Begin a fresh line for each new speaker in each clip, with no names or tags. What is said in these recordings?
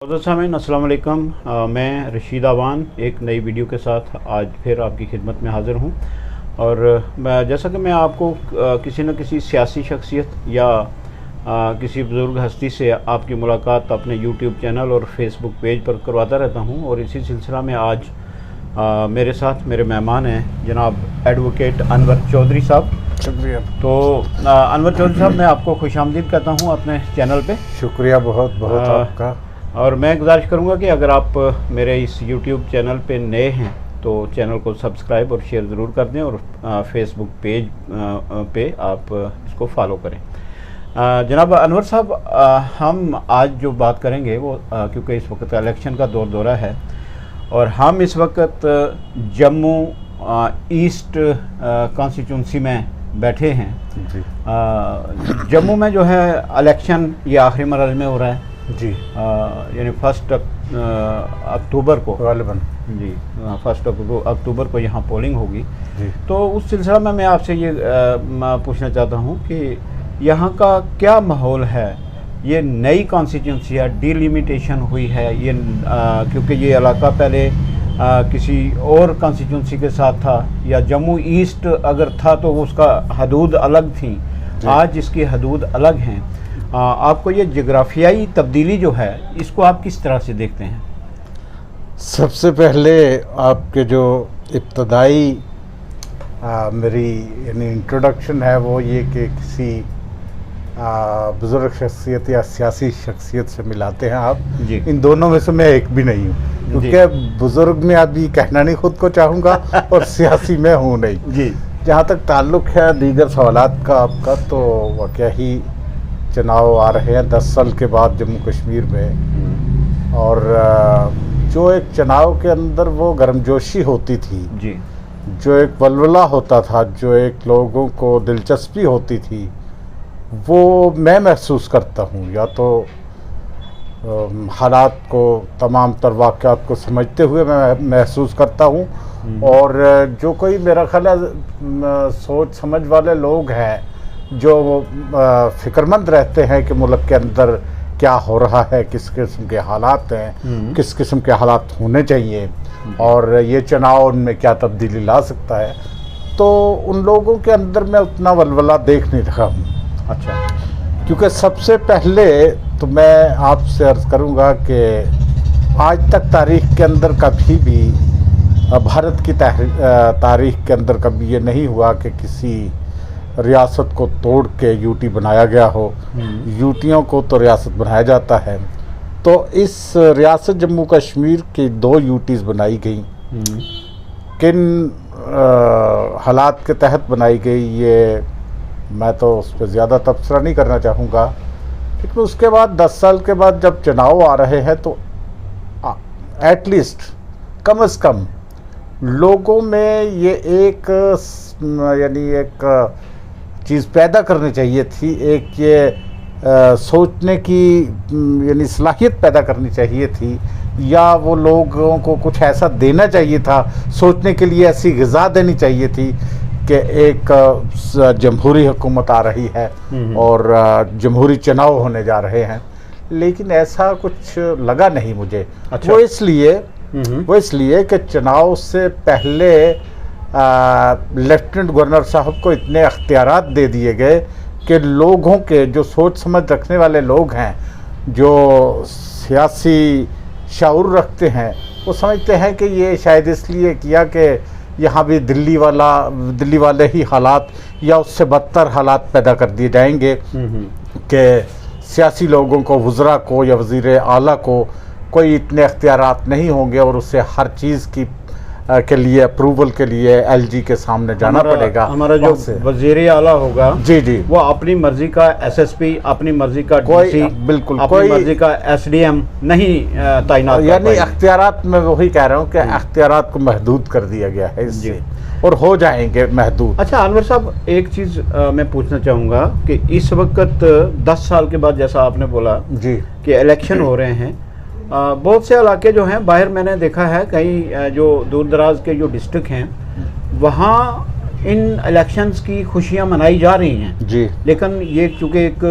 सामीन अस्सलाम वालेकुम। मैं रशीद आवान एक नई वीडियो के साथ आज फिर आपकी खिदमत में हाज़िर हूँ। और जैसा कि मैं आपको किसी न किसी सियासी शख्सियत या किसी बुज़ुर्ग हस्ती से आपकी मुलाकात अपने यूट्यूब चैनल और फेसबुक पेज पर करवाता रहता हूँ, और इसी सिलसिला में आज मेरे साथ मेरे मेहमान हैं जनाब एडवोकेट अनवर चौधरी साहब।
शुक्रिया।
तो अनवर चौधरी साहब, मैं आपको खुशामदीद कहता हूँ अपने चैनल पे।
शुक्रिया बहुत बहुत आपका।
और मैं गुजारिश करूँगा कि अगर आप मेरे इस यूट्यूब चैनल पे नए हैं तो चैनल को सब्सक्राइब और शेयर ज़रूर कर दें, और फेसबुक पेज पे आप इसको फॉलो करें। जनाब अनवर साहब, हम आज जो बात करेंगे वो क्योंकि इस वक्त इलेक्शन का दौरा है और हम इस वक्त जम्मू ईस्ट कॉन्स्टिट्यूंसी में बैठे हैं
जी।
जम्मू में जो है इलेक्शन ये आखिरी मरहले में हो रहा है
जी,
यानी 1 अक्टूबर को
गालिबन
जी 1 अक्टूबर को यहाँ पोलिंग होगी
जी।
तो उस सिलसिला में मैं आपसे ये पूछना चाहता हूँ कि यहाँ का क्या माहौल है। ये नई कॉन्स्टिट्यूंसी है, डिलिमिटेशन हुई है ये क्योंकि ये इलाका पहले किसी और कॉन्स्टिट्यूंसी के साथ था, या जम्मू ईस्ट अगर था तो उसका हदूद अलग थी, आज इसकी हदूद अलग हैं। आपको ये जोग्राफियाई तब्दीली जो है इसको आप किस तरह से देखते हैं?
सबसे पहले आपके जो इब्तदाई मेरी यानी इंट्रोडक्शन है वो ये कि किसी बुज़ुर्ग शख्सियत या सियासी शख्सियत से मिलाते हैं आप
जी।
इन दोनों में से मैं एक भी नहीं हूँ, क्योंकि बुज़ुर्ग में अभी कहना नहीं खुद को चाहूँगा और सियासी में हूँ नहीं
जी।
जहाँ तक ताल्लुक़ है दीगर सवालात का आपका, तो वाकई ही चुनाव आ रहे हैं 10 साल के बाद जम्मू कश्मीर में, और जो एक चुनाव के अंदर वो गर्मजोशी होती थी
जी,
जो एक वलवला होता था, जो एक लोगों को दिलचस्पी होती थी, वो मैं महसूस करता हूँ। या तो हालात को तमाम तर वाक़यात को समझते हुए मैं महसूस करता हूँ, और जो कोई मेरा ख्याल है सोच समझ वाले लोग हैं जो फ़िक्रमंद रहते हैं कि मुल्क के अंदर क्या हो रहा है, किस किस्म के हालात हैं, किस किस्म के हालात होने चाहिए, और ये चुनाव उनमें क्या तब्दीली ला सकता है, तो उन लोगों के अंदर मैं उतना वलवला देख नहीं रहा हूँ।
अच्छा,
क्योंकि सबसे पहले तो मैं आपसे अर्ज़ करूँगा कि आज तक तारीख़ के अंदर कभी भी भारत की तारीख़ के अंदर कभी ये नहीं हुआ कि किसी रियासत को तोड़ के यूटी बनाया गया हो। यूटियों को तो रियासत बनाया जाता है, तो इस रियासत जम्मू कश्मीर की 2 यूटीज़ बनाई गई। किन हालात के तहत बनाई गई ये मैं तो उस पर ज़्यादा तबसरा नहीं करना चाहूँगा, लेकिन उसके बाद 10 साल के बाद जब चुनाव आ रहे हैं तो एटलीस्ट कम से कम लोगों में ये एक यानी एक चीज़ पैदा करनी चाहिए थी, एक ये सोचने की यानी सलाहियत पैदा करनी चाहिए थी, या वो लोगों को कुछ ऐसा देना चाहिए था, सोचने के लिए ऐसी ग़िज़ा देनी चाहिए थी कि एक जमहूरी हुकूमत आ रही है और जमहूरी चुनाव होने जा रहे हैं, लेकिन ऐसा कुछ लगा नहीं मुझे।
अच्छा।
वो इसलिए कि चुनाव से पहले लेफ्टिनेंट गवर्नर साहब को इतने अख्तियारात दे दिए गए कि लोगों के जो सोच समझ रखने वाले लोग हैं, जो सियासी शऊर रखते हैं, वो समझते हैं कि ये शायद इसलिए किया कि यहाँ भी दिल्ली वाले ही हालात या उससे बदतर हालात पैदा कर दिए जाएंगे कि सियासी लोगों को, वज़रा को या वज़ीर आला को कोई इतने अख्तियारात नहीं होंगे और उससे हर चीज़ की के लिए अप्रूवल के लिए एलजी के सामने जाना पड़ेगा।
हमारा जो वज़ीर आला होगा
जी
वो अपनी मर्जी का एसएसपी, अपनी मर्जी का
कोई बिल्कुल
अपनी मर्जी का एसडीएम नहीं तैनात,
यानी अख्तियारात में वही कह रहा हूँ कि अख्तियारात को महदूद कर दिया गया है इससे, और हो जाएंगे महदूद।
अच्छा अनवर साहब, एक चीज़ मैं पूछना चाहूँगा कि इस वक्त 10 साल के बाद जैसा आपने बोला
जी
कि इलेक्शन हो रहे हैं, बहुत से इलाके जो हैं बाहर मैंने देखा है, कई जो दूर दराज के जो डिस्ट्रिक्ट हैं वहाँ इन इलेक्शंस की खुशियां मनाई जा रही हैं
जी,
लेकिन ये चूँकि एक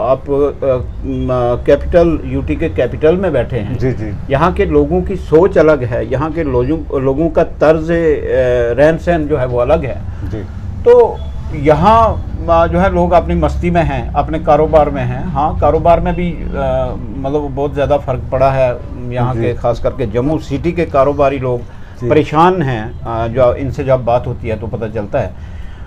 आप कैपिटल यूटी के कैपिटल में बैठे हैं,
जी जी,
यहाँ के लोगों की सोच अलग है, यहाँ के लोगों का तर्ज रहन सहन जो है वो अलग है।
जी,
तो यहाँ जो है लोग अपनी मस्ती में हैं, अपने कारोबार में हैं। हाँ, कारोबार में भी मतलब बहुत ज़्यादा फ़र्क पड़ा है यहाँ
जी।
के, ख़ास करके जम्मू सिटी के कारोबारी लोग
जी।
परेशान हैं, जो इनसे जब बात होती है तो पता चलता है।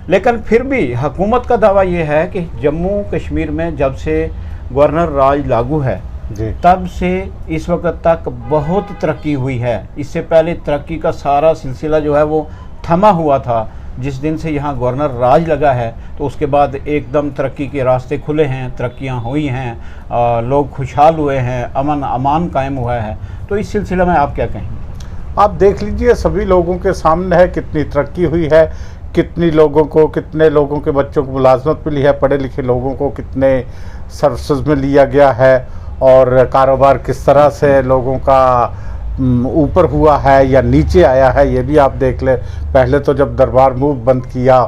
लेकिन फिर भी हुकूमत का दावा ये है कि जम्मू कश्मीर में जब से गवर्नर राज लागू है
जी,
तब से इस वक्त तक बहुत तरक्की हुई है। इससे पहले तरक्की का सारा सिलसिला जो है वो थमा हुआ था। जिस दिन से यहाँ गवर्नर राज लगा है तो उसके बाद एकदम तरक्की के रास्ते खुले हैं, तरक्कियाँ हुई हैं, लोग खुशहाल हुए हैं, अमन अमान कायम हुआ है। तो इस सिलसिले में आप क्या कहेंगे?
आप देख लीजिए, सभी लोगों के सामने है कितनी तरक्की हुई है, कितने लोगों के बच्चों को मुलाजमत मिली है, पढ़े लिखे लोगों को कितने सर्विसेज में लिया गया है, और कारोबार किस तरह से लोगों का ऊपर हुआ है या नीचे आया है, ये भी आप देख ले। पहले तो जब दरबार मूव बंद किया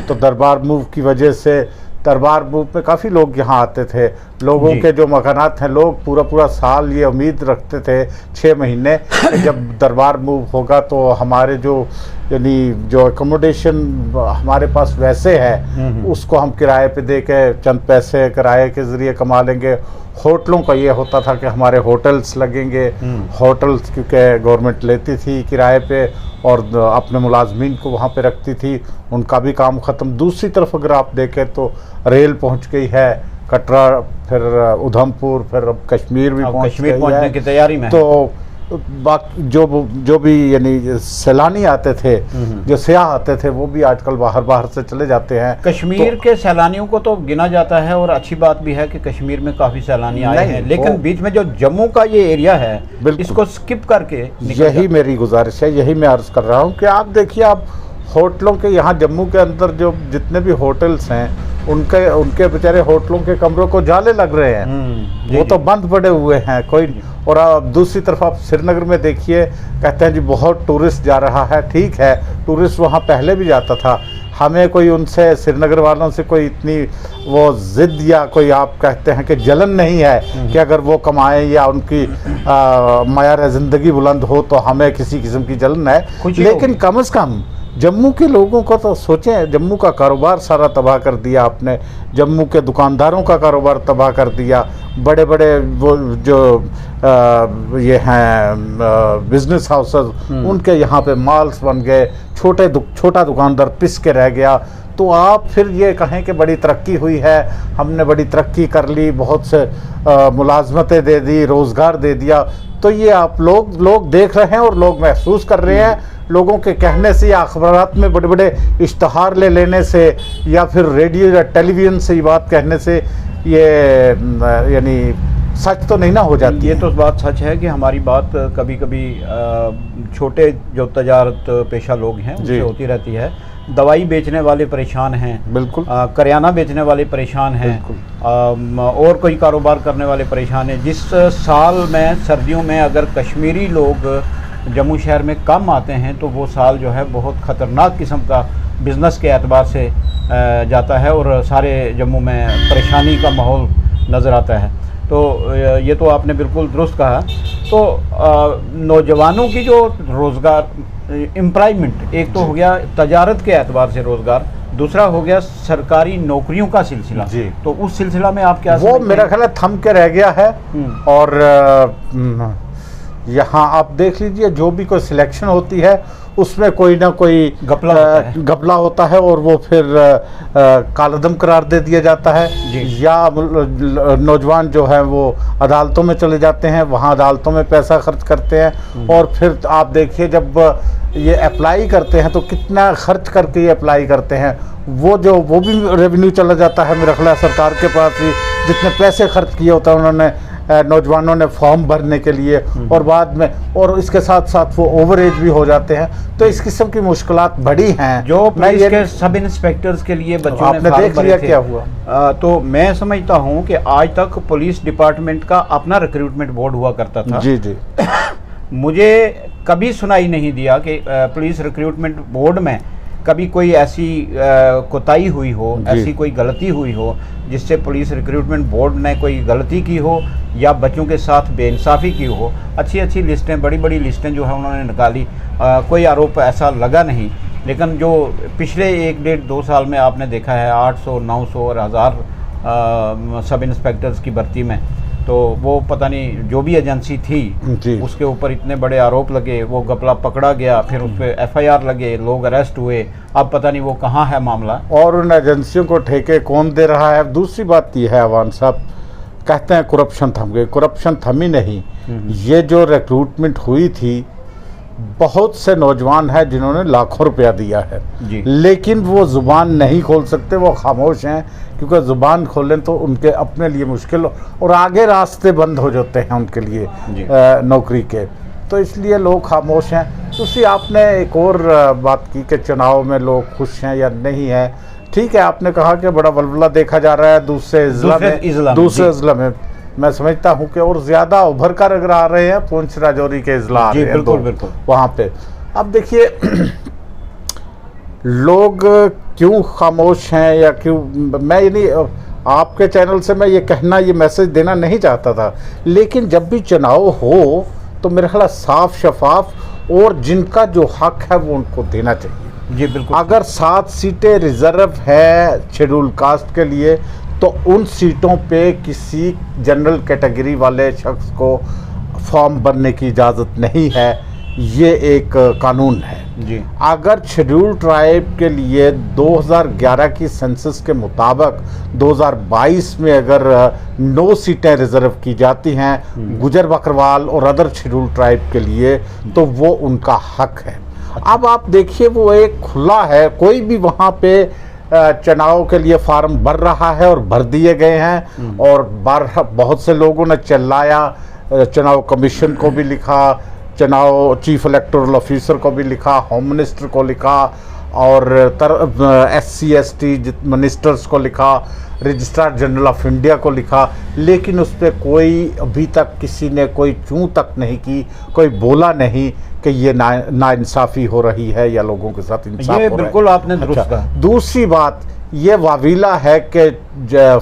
तो दरबार मूव की वजह से दरबार मूव में काफ़ी लोग यहाँ आते थे। लोगों के जो मकानात हैं, लोग पूरा साल ये उम्मीद रखते थे 6 महीने कि जब दरबार मूव होगा तो हमारे जो जो एकोमोडेशन हमारे पास वैसे है उसको हम किराए पे दे के चंद पैसे किराए के ज़रिए कमा लेंगे। होटलों का ये होता था कि हमारे होटल्स लगेंगे, होटल्स क्योंकि गवर्नमेंट लेती थी किराए पे और अपने मुलाजमीन को वहाँ पे रखती थी, उनका भी काम ख़त्म। दूसरी तरफ अगर आप देखें तो रेल पहुँच गई है, कटरा, फिर उधमपुर, फिर अब कश्मीर भी
पहुँचने की तैयारी में।
तो बाकी जो भी यानी सैलानी आते थे, जो सयाह आते थे, वो भी आजकल बाहर से चले जाते हैं।
कश्मीर के सैलानियों को तो गिना जाता है और अच्छी बात भी है कि कश्मीर में काफ़ी सैलानी आए हैं, लेकिन बीच में जो जम्मू का ये एरिया है इसको स्किप करके
यही मेरी गुजारिश है, यही मैं अर्ज़ कर रहा हूँ कि आप देखिए, आप होटलों के यहाँ जम्मू के अंदर जो जितने भी होटल्स हैं उनके बेचारे होटलों के कमरों को जाले लग रहे हैं, वो तो बंद पड़े हुए हैं कोई। और आप दूसरी तरफ आप श्रीनगर में देखिए, कहते हैं जी बहुत टूरिस्ट जा रहा है। ठीक है, टूरिस्ट वहाँ पहले भी जाता था, हमें कोई उनसे श्रीनगर वालों से कोई इतनी वो ज़िद या कोई आप कहते हैं कि जलन नहीं है कि अगर वो कमाएं या उनकी मयार ज़िंदगी बुलंद हो तो हमें किसी किस्म की जलन है। लेकिन कम से कम जम्मू के लोगों को तो सोचें, जम्मू का कारोबार सारा तबाह कर दिया आपने, जम्मू के दुकानदारों का कारोबार तबाह कर दिया। बड़े बड़े वो जो ये हैं बिजनेस हाउसेस, उनके यहाँ पे मॉल्स बन गए, छोटा दुकानदार पिस के रह गया। तो आप फिर ये कहें कि बड़ी तरक्की हुई है, हमने बड़ी तरक्की कर ली, बहुत से मुलाजमतें दे दी, रोज़गार दे दिया, तो ये आप लोग देख रहे हैं और लोग महसूस कर रहे हैं। लोगों के कहने से या अखबारात में बड़े बड़े इश्तहार ले लेने से या फिर रेडियो या टेलीविज़न से ये बात कहने से ये यानी सच तो नहीं ना हो जाती।
ये तो बात सच है कि हमारी बात कभी कभी छोटे जो तजारत पेशा लोग हैं उनसे होती रहती है। दवाई बेचने वाले परेशान हैं, बिल्कुल, करियाना बेचने वाले परेशान हैं, और कोई कारोबार करने वाले परेशान हैं। जिस साल में सर्दियों में अगर कश्मीरी लोग जम्मू शहर में कम आते हैं तो वो साल जो है बहुत ख़तरनाक किस्म का बिज़नेस के एतबार से जाता है और सारे जम्मू में परेशानी का माहौल नज़र आता है। तो ये तो आपने बिल्कुल दुरुस्त कहा। तो नौजवानों की जो रोज़गार एम्प्लॉयमेंट, एक तो हो गया तजारत के एतबार से रोज़गार, दूसरा हो गया सरकारी नौकरियों का सिलसिला जी। तो उस सिलसिला में आप क्या
वो मेरा ख्याल है थम के रह गया है। और यहाँ आप देख लीजिए, जो भी कोई सिलेक्शन होती है उसमें कोई ना कोई घपला होता है और वो फिर कालदम करार दे दिया जाता है, या नौजवान जो है वो अदालतों में चले जाते हैं, वहाँ अदालतों में पैसा खर्च करते हैं। और फिर आप देखिए, जब ये अप्लाई करते हैं तो कितना खर्च करके ये अप्लाई करते हैं, वो भी रेवेन्यू चला जाता है मेरा ख्याल सरकार के पास ही, जितने पैसे खर्च किए होता है उन्होंने नौजवानों ने फॉर्म भरने के लिए, और बाद में और इसके साथ साथ वो ओवर एज भी हो जाते हैं। तो इस किस्म की मुश्किलात बड़ी हैं
जो पुलिस के सब इंस्पेक्टर्स के लिए बच्चों
आपने देख लिया क्या हुआ।
तो मैं समझता हूँ कि आज तक पुलिस डिपार्टमेंट का अपना रिक्रूटमेंट बोर्ड हुआ करता था।
जी जी मुझे
कभी सुनाई नहीं दिया कि पुलिस रिक्रूटमेंट बोर्ड में कभी कोई ऐसी कोताही हुई हो, ऐसी कोई गलती हुई हो जिससे पुलिस रिक्रूटमेंट बोर्ड ने कोई गलती की हो या बच्चों के साथ बेइंसाफ़ी की हो। अच्छी अच्छी लिस्टें, बड़ी बड़ी लिस्टें जो है उन्होंने निकाली, कोई आरोप ऐसा लगा नहीं। लेकिन जो पिछले 1-1.5-2 साल में आपने देखा है 800, 900 और 1000 सब इंस्पेक्टर्स की भर्ती में, तो वो पता नहीं जो भी एजेंसी थी उसके ऊपर इतने बड़े आरोप लगे, वो घपला पकड़ा गया, फिर उस पर FIR लगे, लोग अरेस्ट हुए, अब पता नहीं वो कहाँ है मामला।
और उन एजेंसियों को ठेके कौन दे रहा है। दूसरी बात यह है, अवान साहब कहते हैं करप्शन थम गई, करप्शन थमी नहीं। ये जो रिक्रूटमेंट हुई थी, बहुत से नौजवान हैं जिन्होंने लाखों रुपया दिया है, लेकिन वो ज़ुबान नहीं खोल सकते, वो खामोश हैं, क्योंकि ज़ुबान खोलें तो उनके अपने लिए मुश्किल और आगे रास्ते बंद हो जाते हैं उनके लिए नौकरी के, तो इसलिए लोग खामोश हैं। दूसरी आपने एक और बात की कि चुनाव में लोग खुश हैं या नहीं हैं। ठीक है, आपने कहा कि बड़ा वलवला देखा जा रहा है दूसरे अजला में। मैं समझता हूं कि और ज़्यादा उभर कर अगर आ रहे हैं पुंछ राजौरी के अजला आ रहे हैं, बिल्कुल वहाँ पे। अब देखिए लोग क्यों खामोश हैं या क्यों, मैं यानी आपके चैनल से मैं ये कहना, ये मैसेज देना नहीं चाहता था, लेकिन जब भी चुनाव हो तो मेरे ख्याल साफ शफाफ और जिनका जो हक है वो उनको देना चाहिए।
जी बिल्कुल।
अगर 7 सीटें रिजर्व है शेड्यूल कास्ट के लिए, तो उन सीटों पे किसी जनरल कैटेगरी वाले शख्स को फॉर्म भरने की इजाज़त नहीं है, ये एक कानून है
जी।
अगर शेड्यूल ट्राइब के लिए 2011 की सेंसस के मुताबिक 2022 में अगर 9 सीटें रिजर्व की जाती हैं गुजर बकरवाल और अदर शेड्यूल ट्राइब के लिए, तो वो उनका हक है। अब आप देखिए वो एक खुला है, कोई भी वहाँ पे चुनाव के लिए फार्म भर रहा है और भर दिए गए हैं, और बहुत से लोगों ने चिल्लाया, चुनाव कमीशन को भी लिखा, चुनाव चीफ इलेक्टोरल ऑफिसर को भी लिखा, होम मिनिस्टर को लिखा, और SC ST मिनिस्टर्स को लिखा, रजिस्ट्रार जनरल ऑफ इंडिया को लिखा, लेकिन उस पर कोई अभी तक किसी ने कोई चूं तक नहीं की, कोई बोला नहीं कि ये नाइंसाफ़ी हो रही है या लोगों के साथ इंसाफ हो रहा है।
बिल्कुल आपने दुरुस्त कहा।
दूसरी बात ये वावीला है कि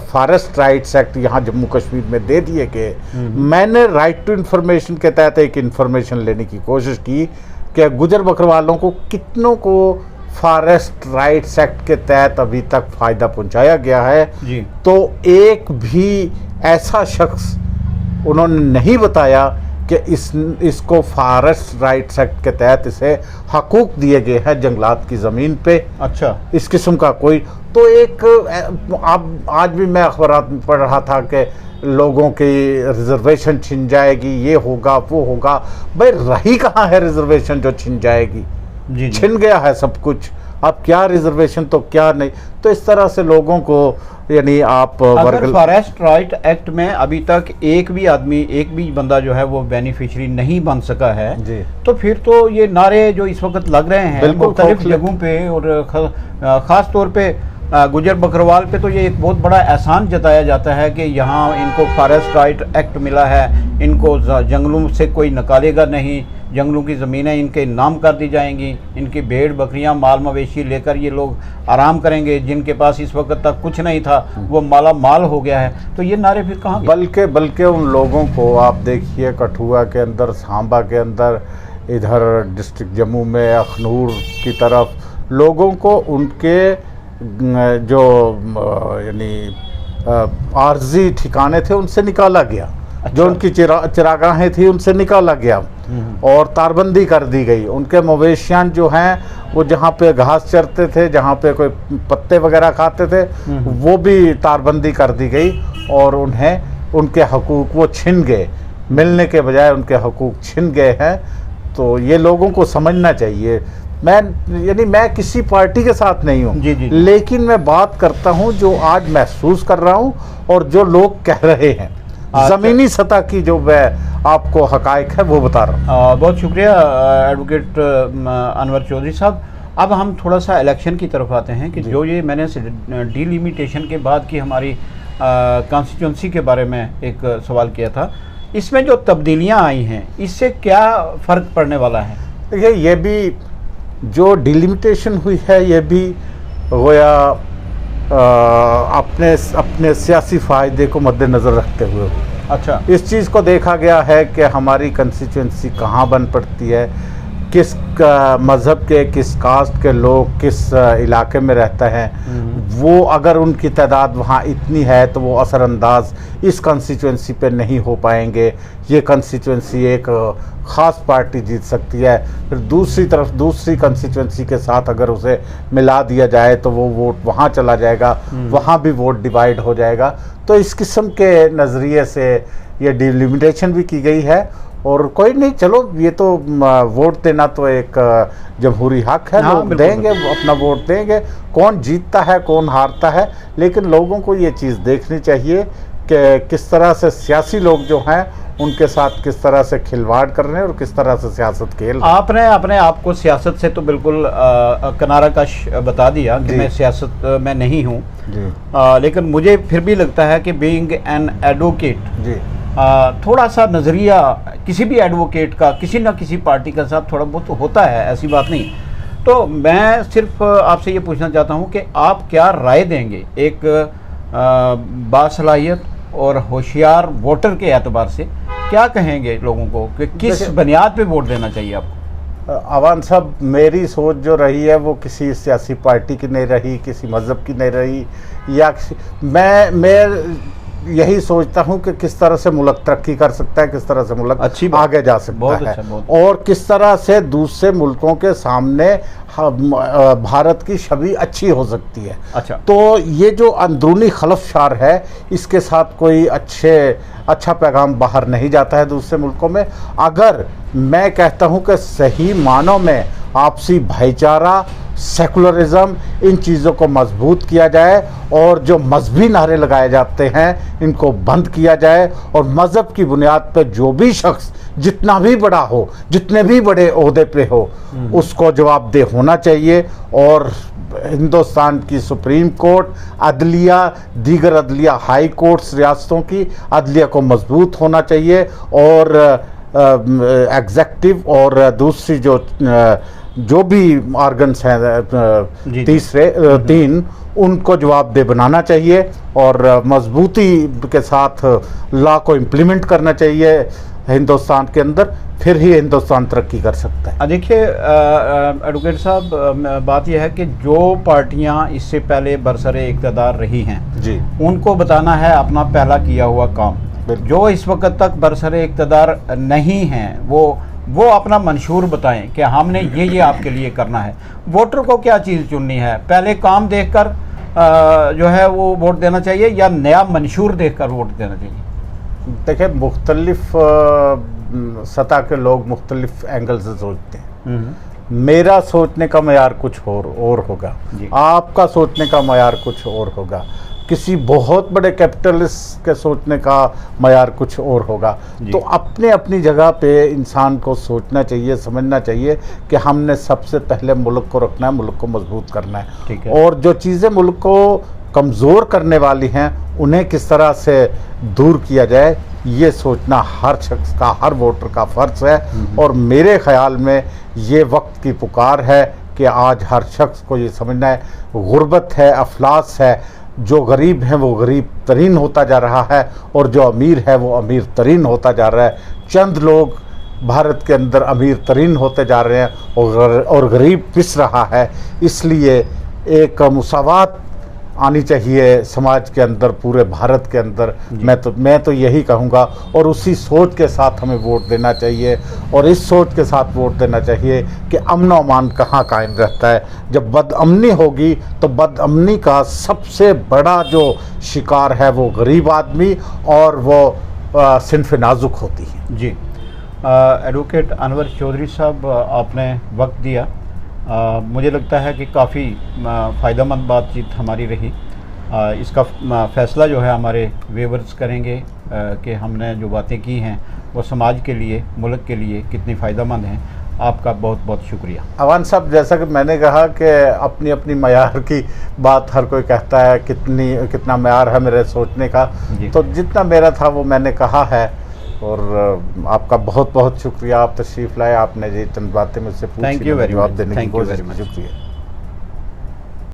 फॉरेस्ट राइट्स एक्ट यहाँ जम्मू कश्मीर में दे दिए गए। मैंने राइट टू इन्फॉर्मेशन के तहत एक इन्फॉर्मेशन लेने की कोशिश की कि गुजर बकरवालों को कितनों को फॉरेस्ट राइट्स एक्ट के तहत अभी तक फ़ायदा पहुँचाया गया है
जी।
तो एक भी ऐसा शख्स उन्होंने नहीं बताया कि इसको फॉरेस्ट राइट्स एक्ट के तहत इसे हकूक दिए गए हैं जंगलात की ज़मीन पे।
अच्छा,
इस किस्म का कोई तो एक अब आज भी मैं अखबारात में पढ़ रहा था कि लोगों की रिजर्वेशन छिन जाएगी, ये होगा वो होगा। भाई रही कहाँ है रिजर्वेशन जो छिन जाएगी?
जी।
छिन गया है सब कुछ, अब क्या रिजर्वेशन तो क्या नहीं। तो इस तरह से लोगों को यानी आप
अगर फॉरेस्ट राइट एक्ट में अभी तक एक भी आदमी, एक भी बंदा जो है वो बेनिफिशियरी नहीं बन सका है जी। तो फिर तो ये नारे जो इस वक्त लग रहे हैं मुख्तलिफ जगहों पे और ख़ास तौर पे गुजर बकरवाल पे, तो ये एक बहुत बड़ा एहसान जताया जाता है कि यहाँ इनको फॉरेस्ट राइट एक्ट मिला है, इनको जंगलों से कोई निकालेगा नहीं, जंगलों की ज़मीनें इनके नाम कर दी जाएंगी, इनकी भेड़ बकरियां माल मवेशी लेकर ये लोग आराम करेंगे, जिनके पास इस वक्त तक कुछ नहीं था वो माला माल हो गया है। तो ये नारे फिर कहाँ?
बल्कि उन लोगों को आप देखिए कठुआ के अंदर, सांबा के अंदर, इधर डिस्ट्रिक्ट जम्मू में अखनूर की तरफ लोगों को उनके जो यानी आर्जी ठिकाने थे उनसे निकाला गया। अच्छा। जो उनकी चिरागाहें थी उनसे निकाला गया और तारबंदी कर दी गई। उनके मवेशियान जो हैं वो जहाँ पे घास चरते थे, जहाँ पे कोई पत्ते वगैरह खाते थे, वो भी तारबंदी कर दी गई और उन्हें उनके हकूक़ वो छिन गए, मिलने के बजाय उनके हकूक़ छिन गए हैं। तो ये लोगों को समझना चाहिए। मैं किसी पार्टी के साथ नहीं हूँ, लेकिन मैं बात करता हूँ जो आज महसूस कर रहा हूँ और जो लोग कह रहे हैं, ज़मीनी सतह की जो मैं आपको हकायक है वो बता रहा हूँ।
बहुत शुक्रिया एडवोकेट अनवर चौधरी साहब। अब हम थोड़ा सा इलेक्शन की तरफ आते हैं कि जो ये मैंने डिलिमिटेशन के बाद की हमारी कॉन्स्टिट्यूंसी के बारे में एक सवाल किया था, इसमें जो तब्दीलियाँ आई हैं इससे क्या फ़र्क पड़ने वाला है?
देखिए ये भी जो डिलिमिटेशन हुई है ये भी गोया अपने अपने सियासी फ़ायदे को मद्देनज़र रखते हुए।
अच्छा,
इस चीज़ को देखा गया है कि हमारी कंस्टिट्यूंसी कहाँ बन पड़ती है, किस मज़हब के, किस कास्ट के लोग किस इलाके में रहते हैं, वो अगर उनकी तादाद वहाँ इतनी है तो वो असरअंदाज इस कंस्टिट्यूंसी पे नहीं हो पाएंगे। ये कंस्टिट्यूंसी एक ख़ास पार्टी जीत सकती है, फिर दूसरी तरफ दूसरी कंस्टिट्यूंसी के साथ अगर उसे मिला दिया जाए तो वो वोट वहाँ चला जाएगा, वहाँ भी वोट डिवाइड हो जाएगा। तो इस किस्म के नज़रिए से ये डिलिमिटेशन भी की गई है। और कोई नहीं, चलो ये तो वोट देना तो एक जमहूरी हक है, लोग देंगे, अपना वोट देंगे, कौन जीतता है कौन हारता है। लेकिन लोगों को ये चीज़ देखनी चाहिए कि किस तरह से सियासी लोग जो हैं उनके साथ किस तरह से खिलवाड़ कर रहे हैं और किस तरह से सियासत खेल।
आपने अपने आप को सियासत से तो बिल्कुल किनारा कश बता दिया कि मैं सियासत में नहीं हूँ, लेकिन मुझे फिर भी लगता है कि बीइंग एन एडवोकेट
जी
थोड़ा सा नज़रिया किसी भी एडवोकेट का किसी न किसी पार्टी के साथ थोड़ा बहुत तो होता है, ऐसी बात नहीं। तो मैं सिर्फ आपसे ये पूछना चाहता हूँ कि आप क्या राय देंगे एक बासलाहियत और होशियार वोटर के एतबार से, क्या कहेंगे लोगों को कि किस बुनियाद पे वोट देना चाहिए आपको?
अवान साहब, मेरी सोच जो रही है वो किसी सियासी पार्टी की नहीं रही, किसी मज़हब की नहीं रही, या मैं यही सोचता हूं कि किस तरह से मुल्क तरक्की कर सकता है, किस तरह से मुल्क आगे जा सकता है, और किस तरह से दूसरे मुल्कों के सामने भारत की छवि अच्छी हो सकती है।
अच्छा,
तो ये जो अंदरूनी खलफशार है इसके साथ कोई अच्छा पैगाम बाहर नहीं जाता है दूसरे मुल्कों में। अगर मैं कहता हूं कि सही मानों में आपसी भाईचारा, सेकुलरिज्म, इन चीज़ों को मजबूत किया जाए और जो मजहबी नारे लगाए जाते हैं इनको बंद किया जाए, और मज़हब की बुनियाद पर जो भी शख्स जितना भी बड़ा हो, जितने भी बड़े ओहदे पे हो, उसको जवाबदेह होना चाहिए। और हिंदुस्तान की सुप्रीम कोर्ट, अदलिया, दीगर अदलिया, हाई कोर्ट्स, रियासतों की अदलिया को मजबूत होना चाहिए, और एग्जेक्टिव और दूसरी जो भी ऑर्गन्स हैं तीसरे तीन, उनको जवाबदेह बनाना चाहिए और मजबूती के साथ लॉ को इम्प्लीमेंट करना चाहिए हिंदुस्तान के अंदर, फिर ही हिंदुस्तान तरक्की कर सकता है।
देखिए एडवोकेट साहब, बात यह है कि जो पार्टियां इससे पहले बरसरे इक़्तिदार रही हैं
जी,
उनको बताना है अपना पहला किया हुआ काम। जो इस वक्त तक बरसरे इक़्तिदार नहीं हैं वो अपना मंशूर बताएं कि हमने ये आपके लिए करना है। वोटर को क्या चीज़ चुननी है, पहले काम देखकर जो है वो वोट देना चाहिए या नया मंशूर देखकर वोट देना चाहिए?
देखिए, मुख्तलिफ सतह के लोग मुख्तलिफ एंगल से सोचते हैं। मेरा सोचने का मयार कुछ और होगा, आपका सोचने का मयार कुछ और होगा, किसी बहुत बड़े कैपिटलिस्ट के सोचने का मयार कुछ और होगा। तो अपने अपनी जगह पे इंसान को सोचना चाहिए, समझना चाहिए कि हमने सबसे पहले मुल्क को रखना है, मुल्क को मजबूत करना है, और जो चीज़ें मुल्क को कमज़ोर करने वाली हैं उन्हें किस तरह से दूर किया जाए, ये सोचना हर शख्स का, हर वोटर का फ़र्ज़ है। और मेरे ख़्याल में ये वक्त की पुकार है कि आज हर शख्स को ये समझना है, गुर्बत है, अफलास है, जो गरीब है वो गरीब तरीन होता जा रहा है और जो अमीर है वो अमीर तरीन होता जा रहा है। चंद लोग भारत के अंदर अमीर तरीन होते जा रहे हैं और गरीब पिस रहा है। इसलिए एक मुसावात आनी चाहिए समाज के अंदर, पूरे भारत के अंदर। मैं तो यही कहूँगा, और उसी सोच के साथ हमें वोट देना चाहिए, और इस सोच के साथ वोट देना चाहिए कि अमन और अमान कहाँ कायम रहता है। जब बदअमनी होगी तो बदअमनी का सबसे बड़ा जो शिकार है वो गरीब आदमी और वो सिन्फ नाजुक होती है।
जी, एडवोकेट अनवर चौधरी साहब, आपने वक्त दिया। मुझे लगता है कि काफ़ी फ़ायदेमंद बातचीत हमारी रही। इसका फ़ैसला जो है हमारे व्यूअर्स करेंगे कि हमने जो बातें की हैं वो समाज के लिए, मुल्क के लिए कितनी फ़ायदेमंद हैं। आपका बहुत बहुत शुक्रिया।
अवान साहब, जैसा कि मैंने कहा कि अपनी अपनी मयार की बात हर कोई कहता है, कितना मयार है मेरे सोचने का, तो जितना मेरा था वो मैंने कहा है। और आपका बहुत बहुत शुक्रिया, आप तशरीफ़ लाए, आपने ये चंद बातें मुझसे पूछी,
थैंक यू वेरी
जवाब
मच,
देने की
थैंक यू
कोशिश
वेरी
की।
मच।
शुक्रिया।